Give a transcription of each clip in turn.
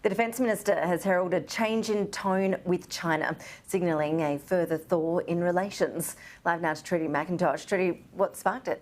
The Defence Minister has heralded change in tone with China, signalling a further thaw in relations. Live now to Trudy McIntosh. Trudy, what sparked it?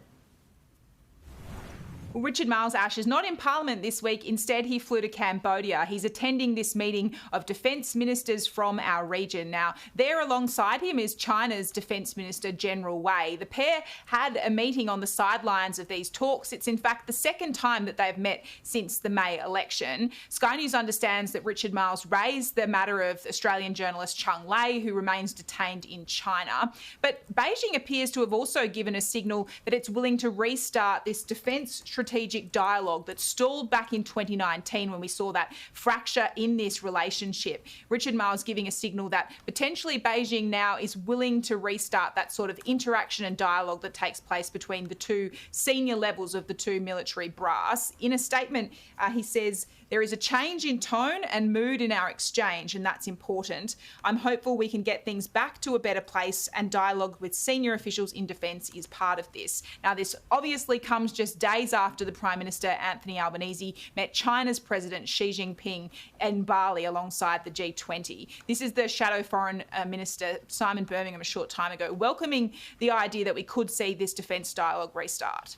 Well, Richard Marles, Ash, is not in Parliament this week. Instead, he flew to Cambodia. He's attending this meeting of defence ministers from our region. Now, there alongside him is China's Defence Minister, General Wei. The pair had a meeting on the sidelines of these talks. It's in fact the second time that they've met since the May election. Sky News understands that Richard Marles raised the matter of Australian journalist Cheng Lei, who remains detained in China. But Beijing appears to have also given a signal that it's willing to restart this defence strategic dialogue that stalled back in 2019 when we saw that fracture in this relationship. Richard Marles giving a signal that potentially Beijing now is willing to restart that sort of interaction and dialogue that takes place between the two senior levels of the two military brass. In a statement, he says, "There is a change in tone and mood in our exchange, and that's important. I'm hopeful we can get things back to a better place, and dialogue with senior officials in defence is part of this." Now, this obviously comes just days after the Prime Minister, Anthony Albanese, met China's President Xi Jinping in Bali alongside the G20. This is the Shadow Foreign Minister, Simon Birmingham, a short time ago, welcoming the idea that we could see this defence dialogue restart.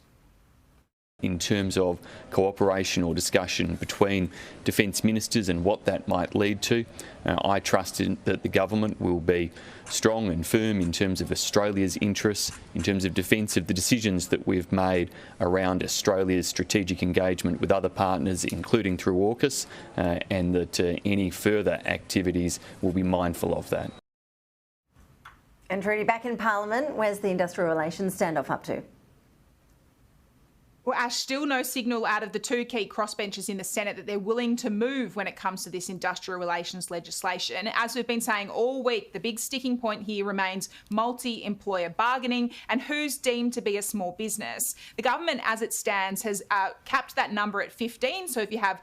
In terms of cooperation or discussion between defence ministers and what that might lead to, I trust that the government will be strong and firm in terms of Australia's interests, in terms of defence of the decisions that we've made around Australia's strategic engagement with other partners, including through AUKUS, and that any further activities will be mindful of that. And Trudy, back in Parliament, where's the industrial relations standoff up to? Well, Ash, still no signal out of the two key crossbenchers in the Senate that they're willing to move when it comes to this industrial relations legislation. As we've been saying all week, the big sticking point here remains multi-employer bargaining and who's deemed to be a small business. The government, as it stands, has capped that number at 15. So if you have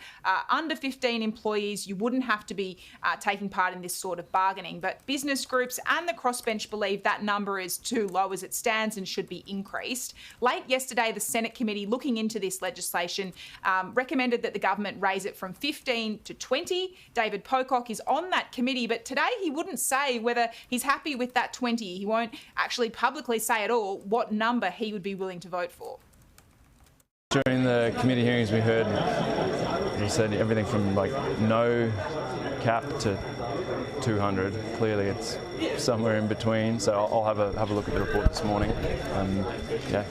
under 15 employees, you wouldn't have to be taking part in this sort of bargaining. But business groups and the crossbench believe that number is too low as it stands and should be increased. Late yesterday, the Senate committee looking into this legislation recommended that the government raise it from 15 to 20. David Pocock is on that committee, but today he wouldn't say whether he's happy with that 20. He won't actually publicly say at all what number he would be willing to vote for. During the committee hearings we heard, he said everything from like no cap to 200. Clearly it's somewhere in between, so I'll have a look at the report this morning and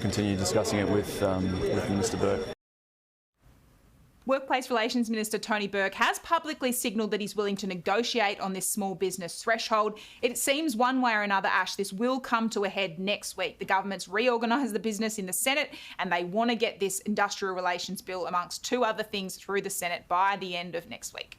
continue discussing it with Minister Burke. Workplace Relations Minister Tony Burke has publicly signalled that he's willing to negotiate on this small business threshold. It seems one way or another, Ash, this will come to a head next week. The government's reorganised the business in the Senate and they want to get this industrial relations bill amongst two other things through the Senate by the end of next week.